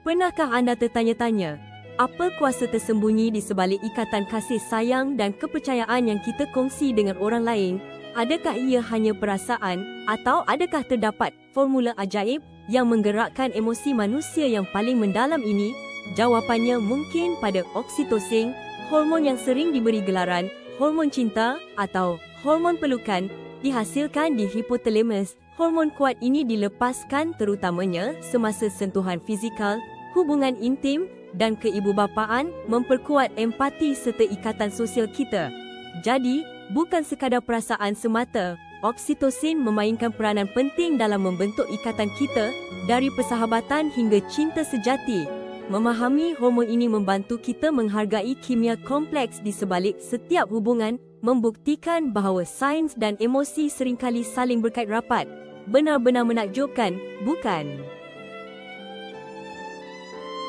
Pernahkah anda tertanya-tanya, apa kuasa tersembunyi di sebalik ikatan kasih sayang dan kepercayaan yang kita kongsi dengan orang lain? Adakah ia hanya perasaan atau adakah terdapat formula ajaib yang menggerakkan emosi manusia yang paling mendalam ini? Jawapannya mungkin pada oksitosin, hormon yang sering diberi gelaran hormon cinta atau hormon pelukan, dihasilkan di hipotalamus. Hormon kuat ini dilepaskan terutamanya semasa sentuhan fizikal, hubungan intim dan keibubapaan, memperkuat empati serta ikatan sosial kita. Jadi, bukan sekadar perasaan semata, oksitosin memainkan peranan penting dalam membentuk ikatan kita dari persahabatan hingga cinta sejati. Memahami hormon ini membantu kita menghargai kimia kompleks di sebalik setiap hubungan, membuktikan bahawa sains dan emosi seringkali saling berkait rapat. Benar-benar menakjubkan, bukan?